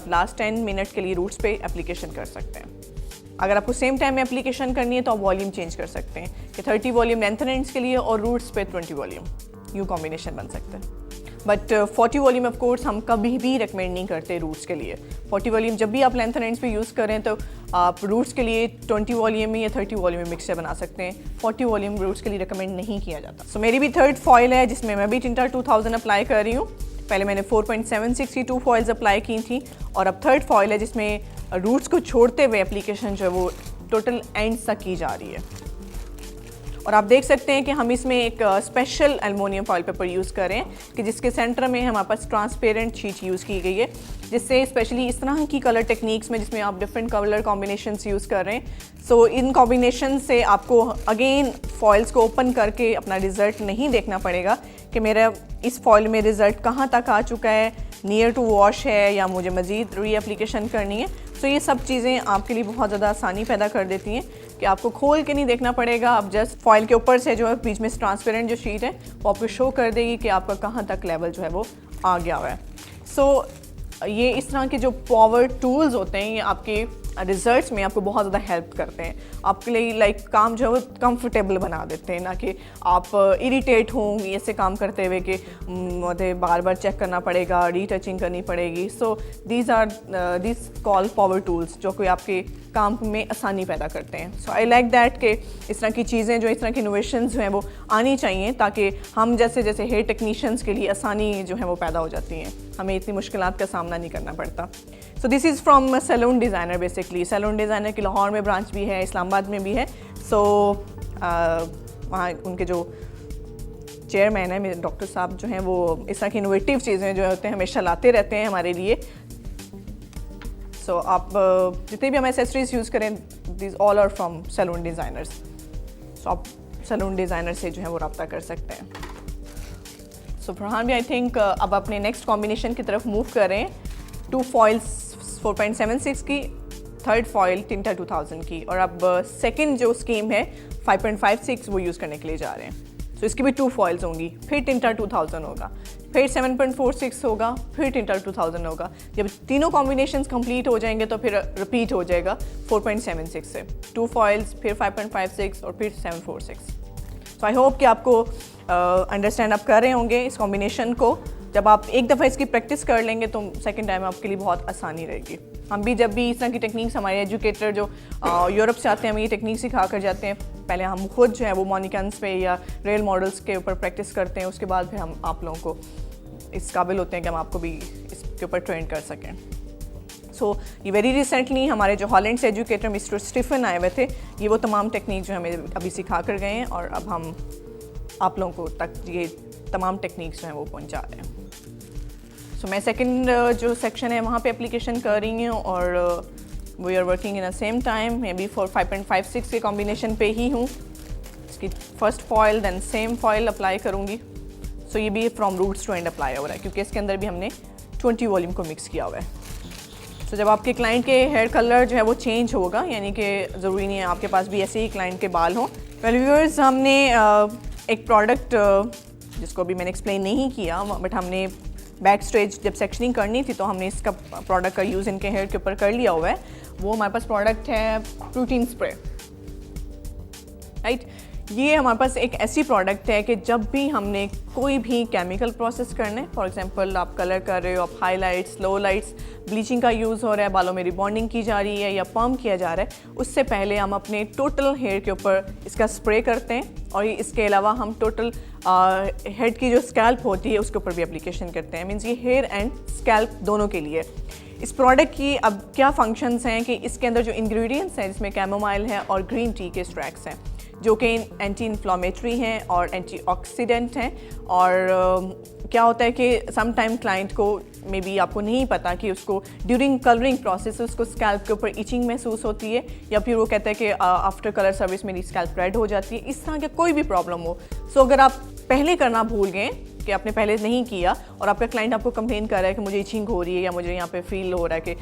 आप last 10 minute के लिए रूट्स पे एप्लीकेशन कर सकते हैं। अगर आपको सेम टाइम में एप्लीकेशन करनी है तो आप वॉल्यूम चेंज कर सकते हैं कि 30 वॉल्यूम लेंथ एंड एंड्स के लिए और रूट्स पे 20 वॉल्यूम, यूँ कॉम्बिनेशन बन सकता है। बट 40 वॉल्यूम ऑफ कोर्स हम कभी भी रिकमेंड नहीं करते रूट्स के लिए। 40 वॉल्यूम जब भी आप लेंथ एंड एंड्स पे यूज़ करें तो आप रूट्स के लिए 20 वॉल्यूम में या 30 वॉल्यूम में मिक्सचर बना सकते हैं। 40 वॉल्यूम रूट्स के लिए रिकमेंड नहीं किया जाता। सो मेरी भी थर्ड फॉयल है जिसमें मैं भी टिंटा 2000 अप्लाई कर रही हूँ। पहले मैंने 4.76 की 2 फॉइल्स अप्लाई की थी और अब थर्ड फॉयल है जिसमें रूट्स को छोड़ते हुए एप्लीकेशन जो है वो टोटल एंड्स तक की जा रही है। और आप देख सकते हैं कि हम इसमें एक special aluminium foil paper use करें कि जिसके सेंटर में हमारे पास ट्रांसपेरेंट शीट यूज़ की गई है, जिससे स्पेशली इस तरह की कलर टेक्निक्स में जिसमें आप डिफरेंट कलर कॉम्बिनेशंस यूज़ कर रहे हैं, सो इन कॉम्बिनेशन से आपको अगेन फॉइल्स को ओपन करके अपना रिज़ल्ट नहीं देखना पड़ेगा कि मेरा इस फॉइल में रिज़ल्ट कहाँ तक आ चुका है, नियर टू वॉश है या मुझे मज़ीद री एप्लीकेशन करनी है। तो ये सब चीज़ें आपके लिए बहुत ज़्यादा आसानी पैदा कर देती हैं कि आपको खोल के नहीं देखना पड़ेगा। आप जस्ट फॉइल के ऊपर से जो है बीच में ट्रांसपेरेंट जो शीट है वो आपको शो कर देगी कि आपका कहाँ तक लेवल जो है वो आ गया हुआ है। सो ये इस तरह के जो पावर टूल्स होते हैं ये आपके रिजल्ट्स में आपको बहुत ज़्यादा हेल्प करते हैं। आपके लिए लाइक काम जो है वो कंफर्टेबल बना देते हैं, ना कि आप इरिटेट हों ऐसे काम करते हुए कि मुझे बार बार चेक करना पड़ेगा, रीटचिंग करनी पड़ेगी। So these call power tools जो कोई आपके काम में आसानी पैदा करते हैं। सो आई लाइक दैट कि इस तरह की चीज़ें जो इस तरह की इनोवेशंस जो हैं वो आनी चाहिए ताकि हम जैसे जैसे हेयर टेक्नीशियंस के लिए आसानी जो है वो पैदा हो जाती हैं, हमें इतनी मुश्किलात का सामना नहीं करना पड़ता। So this is from salon designer. Basically salon designer की लाहौर में ब्रांच भी है, इस्लामाबाद में भी है। सो वहाँ उनके जो चेयरमैन है मेरे डॉक्टर साहब जो हैं वो इस तरह की इनोवेटिव चीज़ें जो होते हैं हमेशा लाते रहते हैं हमारे लिए। सो आप जितने भी हम एसेसरीज यूज़ करें this all are from salon designers. So आप सैलून डिज़ाइनर से जो है वो रब्ता कर सकते हैं। सो फरहान भी आई थिंक अब अपने नेक्स्ट कॉम्बिनेशन की तरफ मूव करें। 2 फॉइल्स 4.76 की, थर्ड फॉइल टिंटा 2000 की, और अब सेकंड जो स्कीम है 5.56 वो यूज़ करने के लिए जा रहे हैं। सो इसकी भी 2 फॉइल्स होंगी, फिर टिंटा 2000 होगा, फिर 7.46 होगा, फिर टिंटा 2000 होगा। जब तीनों कॉम्बिनेशंस कंप्लीट हो जाएंगे तो फिर रिपीट हो जाएगा 4.76 से 2 फॉइल्स, फिर 5.56 और फिर 746। सो आई होप कि आपको अंडरस्टैंड आप कर रहे होंगे इस कॉम्बिनेशन को। जब आप एक दफ़ा इसकी प्रैक्टिस कर लेंगे तो सेकंड टाइम आपके लिए बहुत आसानी रहेगी। हम भी जब भी इस तरह की टेक्निक्स हमारे एजुकेटर जो यूरोप से आते हैं हमें ये टेक्निक सिखा कर जाते हैं। पहले हम खुद जो है वो मॉनिकन्स पे या रेल मॉडल्स के ऊपर प्रैक्टिस करते हैं, उसके बाद फिर हम आप लोगों को इस काबिल होते हैं कि हम आपको भी इसके ऊपर ट्रेन कर सकें। सो ये वेरी रिसेंटली हमारे जो हॉलैंड से एजुकेटर मिस्टर स्टीफन आए हुए थे, ये वो तमाम टेक्निक जो हमें अभी सिखा कर गए हैं और अब हम आप लोगों को तक ये तमाम टेक्निक्स जो हैं वो पहुंचा रहे हैं। सो मैं सेकंड जो सेक्शन है वहाँ पे एप्लीकेशन कर रही हूँ और we are working in a same time. मैं भी 5.56 के कॉम्बिनेशन पे ही हूँ। इसकी first foil then same foil apply करूँगी। सो ये भी from roots to end apply हो रहा है क्योंकि इसके अंदर भी हमने 20 वॉल्यूम को मिक्स किया हुआ है। सो जब आपके क्लाइंट के हेयर कलर जो है वो चेंज होगा, यानी कि ज़रूरी नहीं है आपके पास भी ऐसे ही क्लाइंट के बाल हों। वेल व्यूअर्स, हमने एक प्रोडक्ट जिसको अभी मैंने एक्सप्लेन नहीं किया, बट हमने बैक स्टेज जब सेक्शनिंग करनी थी तो हमने इसका प्रोडक्ट का यूज़ इनके हेयर के ऊपर कर लिया हुआ है। वो हमारे पास प्रोडक्ट है प्रोटीन स्प्रे, राइट। ये हमारे पास एक ऐसी प्रोडक्ट है कि जब भी हमने कोई भी केमिकल प्रोसेस करना है, फॉर एग्जांपल आप कलर कर रहे हो, आप हाईलाइट्स, लो लाइट्स, ब्लीचिंग का यूज़ हो रहा है, बालों में रिबॉन्डिंग की जा रही है या पर्म किया जा रहा है, उससे पहले हम अपने टोटल हेयर के ऊपर इसका स्प्रे करते हैं। और इसके अलावा हम टोटल हेड की जो स्कैल्प होती है उसके ऊपर भी एप्लीकेशन करते हैं। मीन्स ये हेयर एंड स्कैल्प दोनों के लिए। इस प्रोडक्ट की अब क्या फंक्शंस हैं कि इसके अंदर जो इंग्रेडिएंट्स हैं जिसमें कैमोमाइल है और ग्रीन टी के एक्सट्रैक्ट्स हैं जो कि एंटी इन्फ्लामेटरी हैं और एंटीऑक्सीडेंट हैं। और क्या होता है कि सम टाइम क्लाइंट को मे बी आपको नहीं पता कि उसको ड्यूरिंग कलरिंग प्रोसेस उसको स्कैल्प के ऊपर इचिंग महसूस होती है या फिर वो कहता है कि आफ्टर कलर सर्विस मेरी स्कैल्प रेड हो जाती है। इस तरह का कोई भी प्रॉब्लम हो, सो अगर आप पहले करना भूल गए कि आपने पहले नहीं किया और आपका क्लाइंट आपको कंप्लेन कर रहा है कि मुझे इचिंग हो रही है या मुझे यहाँ पे फील हो रहा है कि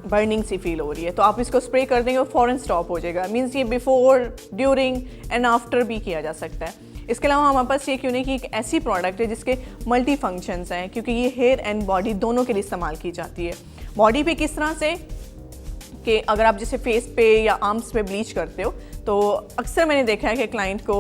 बर्निंग सी फील हो रही है, तो आप इसको स्प्रे कर देंगे और फ़ौरन स्टॉप हो जाएगा। मीन्स ये बिफोर, ड्यूरिंग एंड आफ्टर भी किया जा सकता है। इसके अलावा हमारे पास ये क्यों नहीं कि एक ऐसी प्रोडक्ट है जिसके मल्टी फंक्शंस हैं, क्योंकि ये हेयर एंड बॉडी दोनों के लिए इस्तेमाल की जाती है। बॉडी पे किस तरह से कि अगर आप जैसे फेस पे या आर्म्स पे ब्लीच करते हो तो अक्सर मैंने देखा है कि क्लाइंट को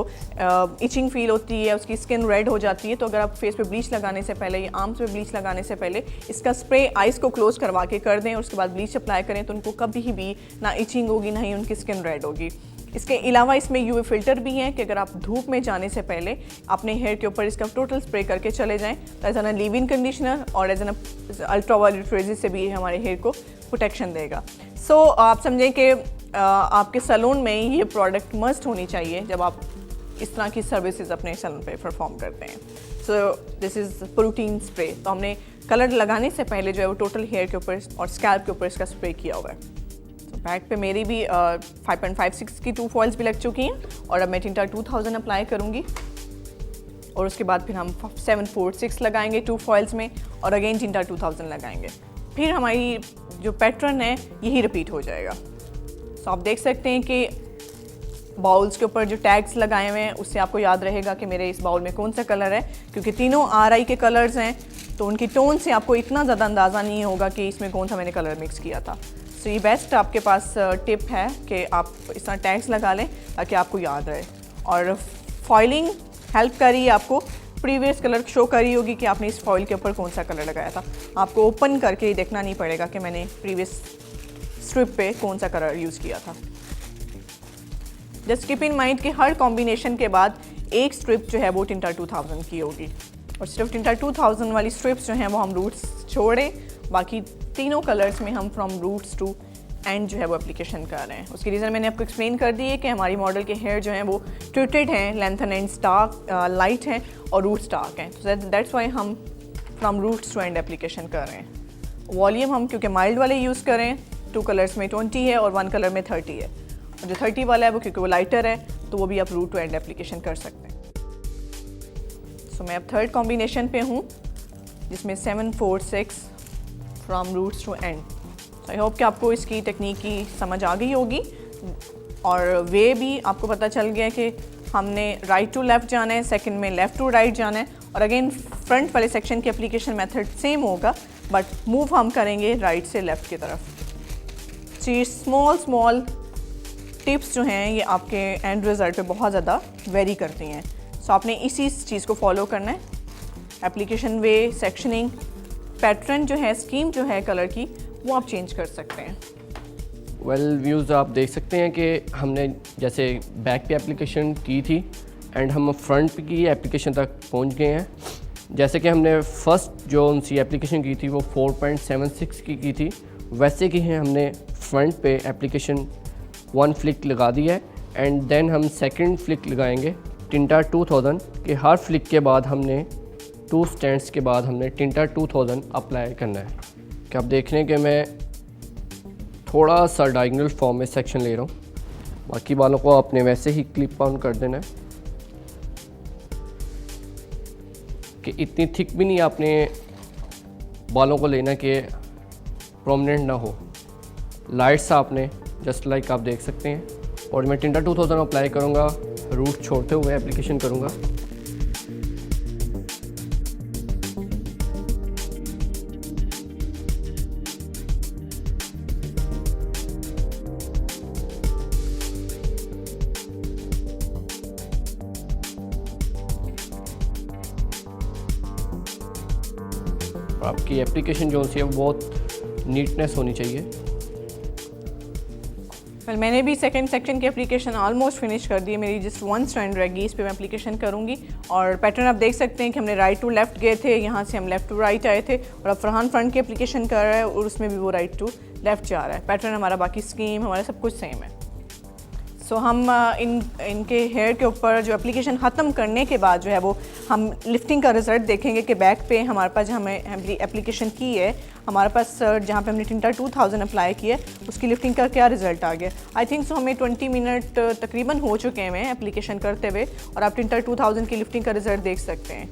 इचिंग फील होती है, उसकी स्किन रेड हो जाती है। तो अगर आप फेस पे ब्लीच लगाने से पहले या आर्म्स पे ब्लीच लगाने से पहले इसका स्प्रे आइज़ को क्लोज करवा के कर दें और उसके बाद ब्लीच अप्लाई करें तो उनको कभी भी ना इचिंग होगी ना ही उनकी स्किन रेड होगी। इसके अलावा इसमें यूवी फिल्टर भी हैं कि अगर आप धूप में जाने से पहले अपने हेयर के ऊपर इसका टोटल स्प्रे करके चले जाएं तो as an leave in conditioner और एज एन अल्ट्रावायलेट रेज़ से भी हमारे हेयर को प्रोटेक्शन देगा। सो आप समझें कि आपके सैलून में ये प्रोडक्ट मस्ट होनी चाहिए जब आप इस तरह की सर्विसेज अपने सैलून पे परफॉर्म करते हैं। सो दिस इज़ प्रोटीन स्प्रे। तो हमने कलर लगाने से पहले जो है वो टोटल हेयर के ऊपर और स्कैल्प के ऊपर इसका स्प्रे किया हुआ है। बैक पे मेरी भी 5.56 की 2 फॉइल्स भी लग चुकी हैं और अब मैं टिंटा 2000 अप्लाई करूँगी और उसके बाद फिर हम 746 लगाएंगे 2 फॉइल्स में और अगेन टिंटा 2000 लगाएंगे। फिर हमारी जो पैटर्न है यही रिपीट हो जाएगा। तो आप देख सकते हैं कि बाउल्स के ऊपर जो टैग्स लगाए हुए हैं उससे आपको याद रहेगा कि मेरे इस बाउल में कौन सा कलर है, क्योंकि तीनों RI के कलर्स हैं तो उनकी टोन से आपको इतना ज़्यादा अंदाज़ा नहीं होगा कि इसमें कौन सा मैंने कलर मिक्स किया था। तो ये बेस्ट आपके पास टिप है कि आप इस तरह टैग्स लगा लें ताकि आपको याद रहे। और फॉइलिंग हेल्प करी आपको, प्रीवियस कलर शो करी होगी कि आपने इस फॉइल के ऊपर कौन सा कलर लगाया था। आपको ओपन करके देखना नहीं पड़ेगा कि मैंने प्रीवियस स्ट्रिप पे कौन सा कलर यूज़ किया था। जस्ट कीप इन माइंड कि हर कॉम्बिनेशन के बाद एक स्ट्रिप जो है वो टिंटा 2000 की होगी और सिर्फ टिंटा 2000 वाली स्ट्रिप्स जो हैं वो हम रूट्स छोड़ें, बाकी तीनों कलर्स में हम फ्रॉम रूट्स टू एंड जो है वो एप्लीकेशन कर रहे हैं। उसकी रीज़न मैंने आपको एक्सप्लेन कर दी है कि हमारी मॉडल के हेयर जो हैं वो ट्विटेड हैं, length and and stark light हैं और रूट्स डार्क हैं। तो दैट्स वाई हम from roots to end application कर रहे हैं। वॉल्यूम हम क्योंकि माइल्ड वाले यूज़ करें, 2 कलर्स में 20 है और 1 कलर में 30 है और जो 30 वाला है वो क्योंकि वो लाइटर है तो वो भी आप रूट टू एंड एप्लीकेशन कर सकते हैं। सो मैं अब थर्ड कॉम्बिनेशन पे हूँ जिसमें 746 from roots to end. I hope कि आपको इसकी टेक्निक की समझ आ गई होगी और वे भी आपको पता चल गया कि हमने राइट टू लेफ़्ट जाना है, सेकंड में लेफ़्ट टू राइट जाना है और अगेन फ्रंट वाले सेक्शन की एप्लीकेशन मेथड सेम होगा बट मूव हम करेंगे राइट से लेफ़्ट की तरफ। तो ये स्मॉल टिप्स जो हैं ये आपके एंड रिज़ल्ट पे बहुत ज़्यादा वेरी करती हैं। सो आपने इसी चीज़ को फॉलो करना है। एप्लीकेशन वे, सेक्शनिंग, पैटर्न जो है, स्कीम जो है कलर की वो आप चेंज कर सकते हैं। व्यूज़ आप देख सकते हैं कि हमने जैसे बैक पे एप्लीकेशन की थी एंड हम फ्रंट की एप्लीकेशन तक पहुंच गए हैं। जैसे कि हमने फ़र्स्ट जो उनसी एप्लीकेशन की थी वो 4.76 की थी, वैसे कि हमने फ्रंट पे एप्लीकेशन 1 फ्लिक लगा दी है एंड देन हम सेकंड फ्लिक लगाएंगे टिंटा 2000 के हर फ्लिक के बाद हमने 2 स्टैंड्स के बाद हमने टिंटा 2000 अप्लाई करना है। कि आप देख रहे हैं कि मैं थोड़ा सा डायगोनल फॉर्म में सेक्शन ले रहा हूँ, बाकी बालों को आपने वैसे ही क्लिप ऑन कर देना है कि इतनी थिक भी नहीं आपने बालों को लेना कि प्रोमिनेंट ना हो, लाइट सा आपने जस्ट लाइक आप देख सकते हैं। और मैं टिंटा 2000 अप्लाई करूँगा, रूट छोड़ते हुए एप्लीकेशन करूँगा। आपकी एप्लीकेशन जो सी है बहुत नीटनेस होनी चाहिए। मैंने भी सेकंड सेक्शन की एप्लीकेशन ऑलमोस्ट फिनिश कर दी है, मेरी जस्ट 1 स्ट्रैंड रहेगी, इस पे मैं एप्लीकेशन करूंगी। और पैटर्न आप देख सकते हैं कि हमने राइट टू लेफ़्ट गए थे, यहाँ से हम लेफ़्ट टू राइट आए थे और अब फरहान फ्रंट की एप्लीकेशन कर रहा है और उसमें भी वो राइट टू लेफ़्ट जा रहा है। पैटर्न हमारा, बाकी स्कीम हमारा सब कुछ सेम है। सो हम इनके हेयर के ऊपर जो एप्लीकेशन ख़त्म करने के बाद जो है वो हम लिफ्टिंग का रिज़ल्ट देखेंगे कि बैक पे हमारे पास जो हमें एप्लीकेशन की है, हमारे पास जहाँ पे हमने टिंटा 2000 अप्लाई किया है उसकी लिफ्टिंग का क्या रिज़ल्ट आ गया। आई थिंक सो हमें 20 मिनट तकरीबन हो चुके हैं एप्लीकेशन करते हुए और आप टिंटा 2000 की लिफ्टिंग का रिज़ल्ट देख सकते हैं।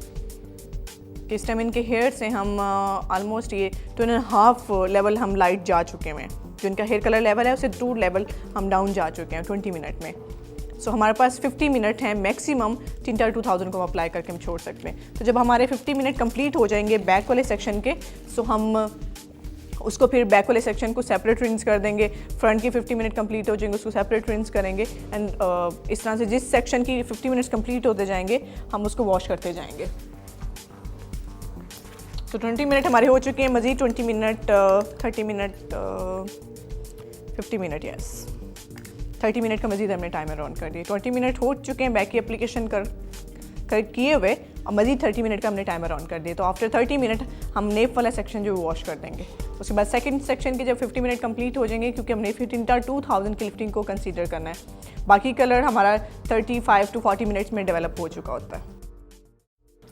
इस टाइम इनके हेयर से हम ऑलमोस्ट ये 2.5 लेवल हम लाइट जा चुके हैं। जो इनका हेयर कलर लेवल है उससे 2 लेवल हम डाउन जा चुके हैं 20 मिनट में। सो हमारे पास 50 मिनट हैं मैक्सिमम टिंटा 2000 को अप्लाई करके हम छोड़ सकते हैं। तो जब हमारे 50 मिनट कंप्लीट हो जाएंगे बैक वाले सेक्शन के, सो हम उसको फिर बैक वाले सेक्शन को सेपरेट रिंस कर देंगे। फ्रंट की 50 मिनट कंप्लीट हो जाएंगे, उसको सेपरेट रिंस करेंगे एंड इस तरह से जिस सेक्शन की 50 मिनट्स कंप्लीट होते जाएंगे हम उसको वॉश करते जाएंगे। तो 20 मिनट हमारे हो चुके हैं, मज़ीद 20 minute 30 minute 50 minute yes 30 minute का मज़ीद हमने टाइमर ऑन कर दिया। 20 मिनट हो चुके हैं बैक की एप्लीकेशन कर किए हुए, और मज़ीद 30 मिनट का हमने टाइमर ऑन कर दिया। तो आफ्टर 30 मिनट हम नेप वाला सेक्शन जो वॉश कर देंगे। उसके बाद सेकंड सेक्शन के जब 50 मिनट कंप्लीट हो जाएंगे, क्योंकि हमने फिर टिंटा 2000 की लिफ्टिंग को कंसीडर करना है। बाकी कलर हमारा 35 to 40 मिनट्स में डेवलप हो चुका होता है।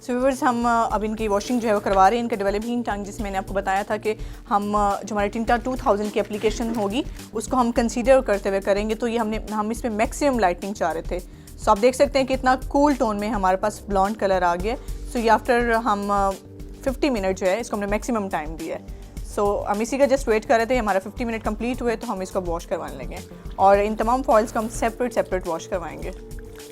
सो व्यूअर्स, हम अब इनकी वॉशिंग जो है वो करवा रहे हैं, इनका डेवलपिंग टंग, जिसमें मैंने आपको बताया था कि हम जो हमारे टिंटा 2000 की एप्लीकेशन होगी उसको हम कंसीडर करते हुए करेंगे। तो ये हम इसमें मैक्सिमम लाइटनिंग चाह रहे थे। सो आप देख सकते हैं कि इतना कूल टोन में हमारे पास ब्लॉन्ड कलर आ गया। सो ये आफ्टर हम 50 मिनट जो है इसको हमने मैक्सिमम टाइम दिया है। सो हम इसी का जस्ट वेट कर रहे थे, हमारा 50 मिनट कंप्लीट हुए तो हम इसको वॉश करवाने लगे और इन तमाम फॉइल्स को हम सेपरेट वॉश करवाएंगे।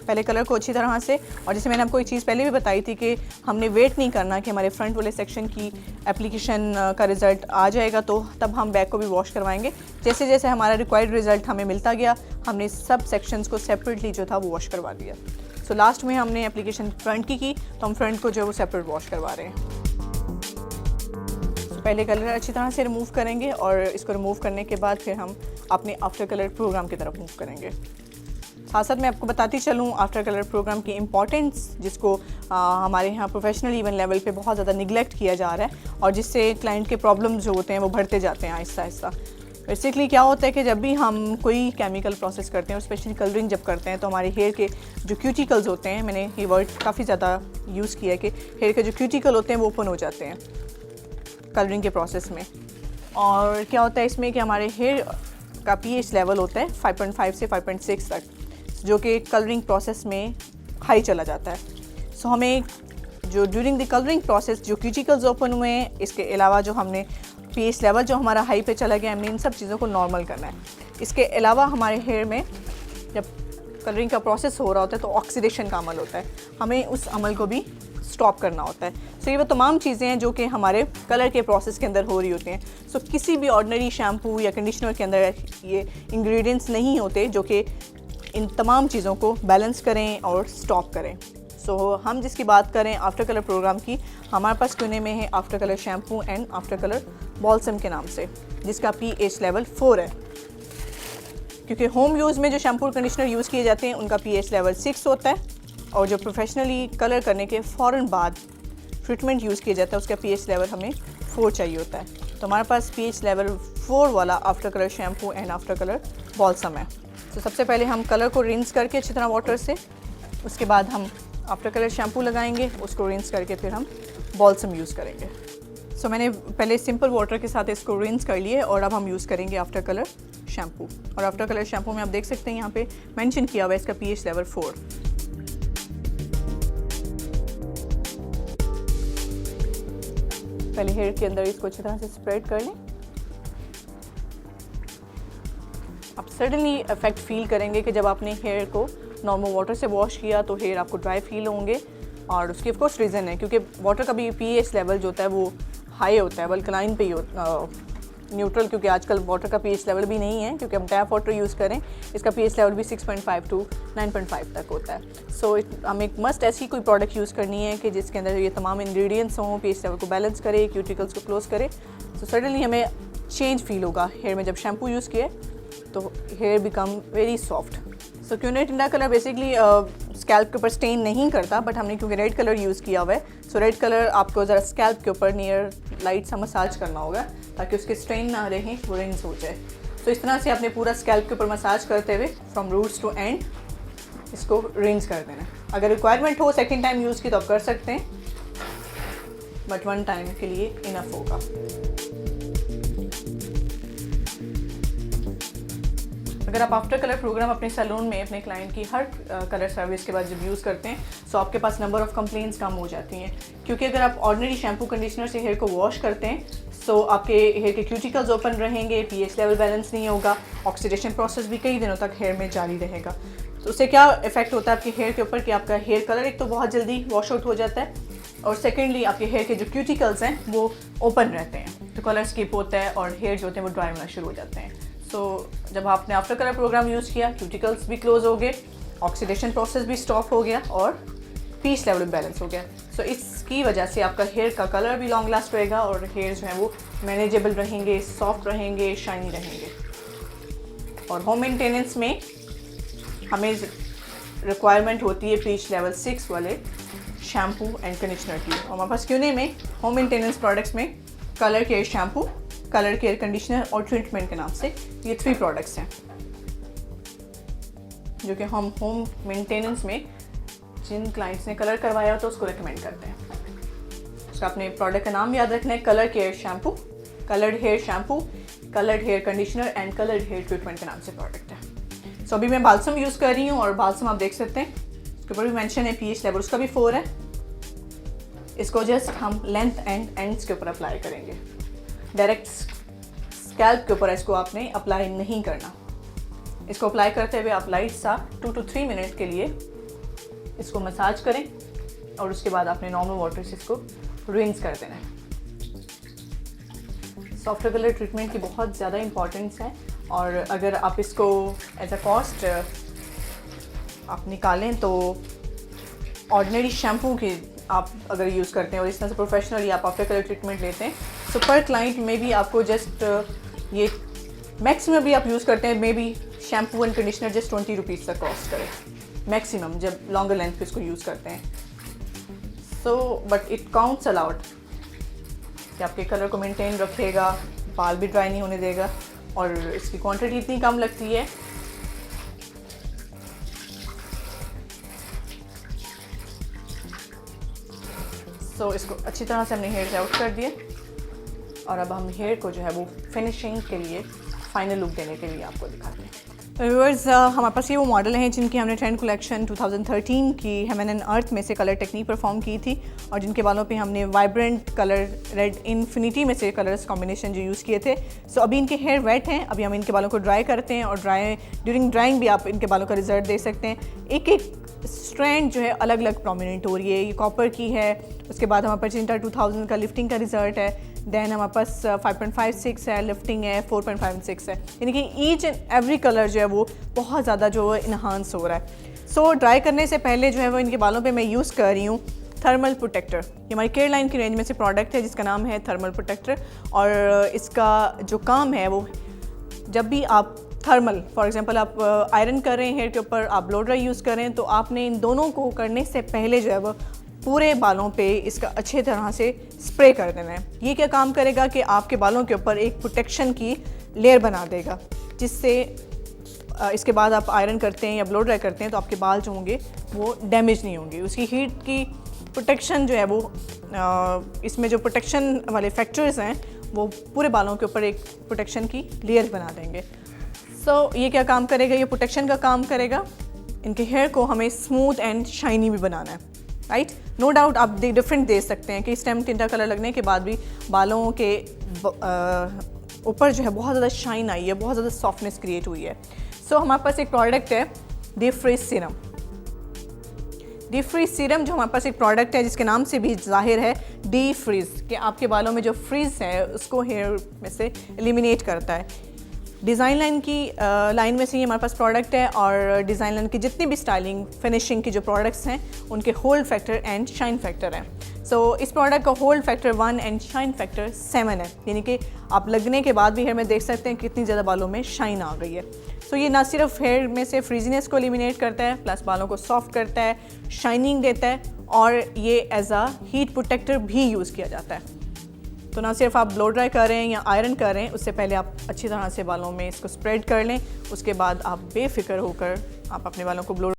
पहले कलर को अच्छी तरह से, और जैसे मैंने आपको एक चीज़ पहले भी बताई थी कि हमने वेट नहीं करना कि हमारे फ्रंट वाले सेक्शन की एप्लीकेशन का रिज़ल्ट आ जाएगा तो तब हम बैक को भी वॉश करवाएंगे। जैसे जैसे हमारा रिक्वायर्ड रिज़ल्ट हमें मिलता गया, हमने सब सेक्शंस को सेपरेटली जो था वो वॉश करवा दिया। सो लास्ट में हमने एप्लीकेशन फ्रंट की तो हम फ्रंट को जो है वो सेपरेट वॉश करवा रहे हैं। पहले कलर अच्छी तरह से रिमूव करेंगे और इसको रिमूव करने के बाद फिर हम अपने आफ्टर कलर प्रोग्राम की तरफ मूव करेंगे। साथ साथ मैं आपको बताती चलूँ आफ्टर कलर प्रोग्राम की इम्पॉर्टेंस, जिसको हमारे यहाँ प्रोफेशनल इवन लेवल पे बहुत ज़्यादा निगलेक्ट किया जा रहा है और जिससे क्लाइंट के प्रॉब्लम्स जो होते हैं वो बढ़ते जाते हैं आहिस्ता आहिस्ता। बेसिकली क्या होता है कि जब भी हम कोई केमिकल प्रोसेस करते हैं और स्पेशली कलरिंग जब करते हैं तो हमारे हेयर के जो क्यूटिकल्स होते हैं, मैंने ये वर्ड काफ़ी ज़्यादा यूज़ किया है कि हेयर के जो क्यूटिकल होते हैं वो ओपन हो जाते हैं कलरिंग के प्रोसेस में। और क्या होता है इसमें कि हमारे हेयर का pH लेवल होता है 5.5 से 5.6 तक, जो कि कलरिंग प्रोसेस में हाई चला जाता है। सो हमें जो ड्यूरिंग द कलरिंग प्रोसेस जो क्यूटिकल्स ओपन हुए हैं, इसके अलावा जो हमने pH लेवल जो हमारा हाई पे चला गया, हमने इन सब चीज़ों को नॉर्मल करना है। इसके अलावा हमारे हेयर में जब कलरिंग का प्रोसेस हो रहा होता है तो ऑक्सीडेशन का अमल होता है, हमें उस अमल को भी स्टॉप करना होता है। सो ये वो तमाम चीज़ें हैं जो कि हमारे कलर के प्रोसेस के अंदर हो रही होती हैं। सो किसी भी ऑर्डिनरी शैम्पू या कंडीशनर के अंदर ये इंग्रेडिएंट्स नहीं होते जो कि इन तमाम चीज़ों को बैलेंस करें और स्टॉप करें। सो हम जिसकी बात करें आफ्टर कलर प्रोग्राम की, हमारे पास पुणे में है after colour shampoo and after colour balsam के नाम से, जिसका pH लेवल 4 है। क्योंकि होम यूज़ में जो शैम्पू और कंडीशनर यूज़ किए जाते हैं उनका pH लेवल 6 होता है, और जो प्रोफेशनली कलर करने के फ़ौरन बाद ट्रीटमेंट यूज़ किया जाता है उसका pH लेवल हमें 4 चाहिए होता है। तो हमारे पास pH लेवल 4 वाला after colour shampoo and after colour balsam है। तो सबसे पहले हम कलर को रिंस करके अच्छी तरह वाटर से, उसके बाद हम आफ्टर कलर शैम्पू लगाएंगे, उसको रिंस करके फिर हम बॉल्सम यूज़ करेंगे। सो मैंने पहले सिंपल वाटर के साथ इसको रिंस कर लिए और अब हम यूज़ करेंगे आफ्टर कलर शैम्पू। और आफ्टर कलर शैम्पू में आप देख सकते हैं यहाँ पे मेंशन किया हुआ है इसका pH लेवल 4। पहले हेयर के अंदर इसको अच्छी तरह से स्प्रेड कर लें। आप सडनली इफेक्ट फील करेंगे कि जब आपने हेयर को नॉर्मल वाटर से वॉश किया तो हेयर आपको ड्राई फील होंगे, और उसकी ऑफ कोर्स रीज़न है क्योंकि वाटर का भी pH लेवल जो होता है वो हाई होता है, अल्कलाइन पे ही न्यूट्रल, क्योंकि आजकल वाटर का pH लेवल भी नहीं है क्योंकि हम टैप वाटर यूज़ करें, इसका pH लेवल भी 6.5 to 9.5 तक होता है। सो हमें एक मस्ट ऐसी कोई प्रोडक्ट यूज़ करनी है कि जिसके अंदर ये तमाम इंग्रेडिएंट्स हों, pH लेवल को बैलेंस करे, क्यूटिकल्स को क्लोज करे। सो सडनली हमें चेंज फील होगा हेयर में। जब शैम्पू यूज़ किए तो हेयर बिकम वेरी सॉफ्ट। सो क्यूनेट टिंटा कलर बेसिकली स्कैल्प के ऊपर स्टेन नहीं करता, बट हमने क्योंकि रेड कलर यूज़ किया हुआ है, सो रेड कलर आपको ज़रा स्कैल्प के ऊपर नियर लाइट सा मसाज करना होगा ताकि उसके स्ट्रेन ना रहें, वो रिंस हो जाए। तो इस तरह से आपने पूरा स्कैल्प के ऊपर मसाज करते हुए फ्रॉम रूट्स टू एंड इसको रिंस कर देना। अगर रिक्वायरमेंट हो सेकेंड टाइम यूज़ की तो आप कर सकते हैं, बट 1 टाइम के लिए इनफ होगा। अगर आप आफ्टर कलर प्रोग्राम अपने सैलून में अपने क्लाइंट की हर कलर सर्विस के बाद जब यूज़ करते हैं तो आपके पास नंबर ऑफ़ कंप्लेंट्स कम हो जाती हैं, क्योंकि अगर आप ऑर्डिनरी शैम्पू कंडीशनर से हेयर को वॉश करते हैं तो आपके हेयर के क्यूटिकल्स ओपन रहेंगे, pH लेवल बैलेंस नहीं होगा, ऑक्सीडेशन प्रोसेस भी कई दिनों तक हेयर में जारी रहेगा। तो उससे क्या इफेक्ट होता है आपके हेयर के ऊपर कि आपका हेयर कलर एक तो बहुत जल्दी वॉश आउट हो जाता है, और सेकेंडली आपके हेयर के जो क्यूटिकल्स हैं वो ओपन रहते हैं, तो कलर स्किप होता है और हेयर जो होते हैं वो ड्राई होना शुरू हो जाते हैं। सो जब आपने आफ्टर कलर प्रोग्राम यूज़ किया, क्यूटिकल्स भी क्लोज हो गए, ऑक्सीडेशन प्रोसेस भी स्टॉप हो गया और पीच लेवल बैलेंस हो गया। सो इसकी वजह से आपका हेयर का कलर भी लॉन्ग लास्ट रहेगा और हेयर जो है वो मैनेजेबल रहेंगे, सॉफ्ट रहेंगे, शाइनी रहेंगे। और होम मेंटेनेंस में हमें रिक्वायरमेंट होती है पीच लेवल 6 वाले शैम्पू एंड कंडीशनर की। और हमारे पास क्यूने में होम मेंटेनेंस प्रोडक्ट्स में colour care shampoo, colour care conditioner और ट्रीटमेंट के नाम से ये 3 प्रोडक्ट्स हैं जो कि हम होम मेंटेनेंस में जिन क्लाइंट्स ने कलर करवाया तो उसको रिकमेंड करते हैं। उसका अपने प्रोडक्ट का नाम याद रखना है, colour care shampoo, coloured hair shampoo, coloured hair conditioner and coloured hair treatment के नाम से प्रोडक्ट है। सो अभी मैं बाल्सम यूज़ कर रही हूँ और बाल्सम आप देख सकते हैं उसके ऊपर भी मेंशन है पीएच लेवल उसका भी 4 है। इसको जस्ट हम लेंथ एंड एंड्स के ऊपर अप्लाई करेंगे, डायरेक्ट स्कैल्प के ऊपर इसको आपने अप्लाई नहीं करना। इसको अप्लाई करते हुए आप लाइट सा 2 to 3 मिनट के लिए इसको मसाज करें और उसके बाद आपने नॉर्मल वाटर से इसको रिंस कर देना है। सॉफ्ट कलर ट्रीटमेंट की बहुत ज़्यादा इंपॉर्टेंस है और अगर आप इसको एज अ कॉस्ट आप निकालें तो ऑर्डिनरी शैम्पू के आप अगर यूज़ करते हैं और इस तरह से प्रोफेशनली आप आफ्टर कलर ट्रीटमेंट लेते हैं तो पर क्लाइंट में भी आपको जस्ट ये मैक्सिमम भी आप यूज़ करते हैं may be shampoo and conditioner just 20 rupees तक कॉस्ट करे मैक्सिमम जब लॉन्गर लेंथ पे इसको यूज़ करते हैं। So but it counts allowed कि आपके कलर को मेंटेन रखेगा, बाल भी ड्राई नहीं होने देगा और इसकी क्वांटिटी इतनी कम लगती है सो इसको अच्छी तरह से हमने हेयर से आउट कर दिए और अब हम हेयर को जो है वो फिनिशिंग के लिए फाइनल लुक देने के लिए आपको दिखाते हैं। तो व्यूअर्स हमारे पास ये वो मॉडल हैं जिनकी हमने ट्रेंड कलेक्शन 2013 की हेवन एंड अर्थ में से कलर टेक्निक परफॉर्म की थी और जिनके बालों पे हमने वाइब्रेंट कलर रेड इन्फिनिटी में से कलर्स कॉम्बिनेशन जो यूज़ किए थे। सो अभी इनके हेयर वेट हैं, अभी हम इनके बालों को ड्राई करते हैं और ड्यूरिंग ड्राइंग भी आप इनके बालों का रिजल्ट दे सकते हैं। एक एक स्ट्रैंड जो है अलग अलग प्रोमिनेंट हो रही है। ये कॉपर की है, उसके बाद हमारे पास चिंटा 2000 का लिफ्टिंग का रिजल्ट है, देन हमारे पास 5.56 है, लिफ्टिंग है 4.56 है, यानी कि ईच एंड एवरी कलर जो है वो बहुत ज़्यादा जो है इन्हांस हो रहा है। सो ड्राई करने से पहले जो है वो इनके बालों पे मैं यूज़ कर रही हूँ थर्मल प्रोटेक्टर। ये हमारी केयर लाइन की रेंज में से प्रोडक्ट है जिसका नाम है थर्मल प्रोटेक्टर और इसका जो काम है वो जब भी आप थर्मल फॉर एग्जांपल आप आयरन कर रहे हैं हेयर के ऊपर, आप ब्लो ड्राई यूज़ कर रहे हैं तो आपने इन दोनों को करने से पहले जो है वो पूरे बालों पे इसका अच्छे तरह से स्प्रे कर देना है। ये क्या काम करेगा कि आपके बालों के ऊपर एक प्रोटेक्शन की लेयर बना देगा जिससे इसके बाद आप आयरन करते हैं या ब्लो ड्राई करते हैं तो आपके बाल जो होंगे वो डैमेज नहीं होंगे। उसकी हीट की प्रोटेक्शन जो है वो इसमें जो प्रोटेक्शन वाले फैक्टर्स हैं वो पूरे बालों के ऊपर एक प्रोटेक्शन की लेयर बना देंगे। सो ये क्या काम करेगा, ये प्रोटेक्शन का काम करेगा। इनके हेयर को हमें स्मूथ एंड शाइनी भी बनाना है, राइट। नो डाउट आप डिफरेंट दे सकते हैं कि स्टेम टिंटा कलर लगने के बाद भी बालों के ऊपर जो है बहुत ज़्यादा शाइन आई है, बहुत ज़्यादा सॉफ्टनेस क्रिएट हुई है। सो हमारे पास एक प्रोडक्ट है deep freeze serum. Deep freeze serum जो हमारे पास एक प्रोडक्ट है जिसके नाम से भी जाहिर है डीप फ्रीज कि आपके बालों में जो फ्रीज है उसको हेयर में से एलिमिनेट करता है। डिज़ाइन लाइन की लाइन में से ये हमारे पास प्रोडक्ट है और डिज़ाइन लाइन की जितनी भी स्टाइलिंग फिनिशिंग की जो प्रोडक्ट्स हैं उनके hold factor and shine factor हैं। सो इस प्रोडक्ट का hold factor 1 and shine factor 7 है, यानी कि आप लगने के बाद भी हेयर में देख सकते हैं कितनी ज़्यादा बालों में शाइन आ गई है। सो ये ना सिर्फ हेयर में से फ्रीजीनेस को एलिमिनेट करता है प्लस बालों को सॉफ्ट करता है, शाइनिंग देता है और ये एज अ हीट प्रोटेक्टर भी यूज़ किया जाता है। तो ना सिर्फ आप ब्लो ड्राई कर रहे हैं या आयरन कर रहे हैं, उससे पहले आप अच्छी तरह से बालों में इसको स्प्रेड कर लें, उसके बाद आप बेफिक्र होकर आप अपने बालों को ब्लो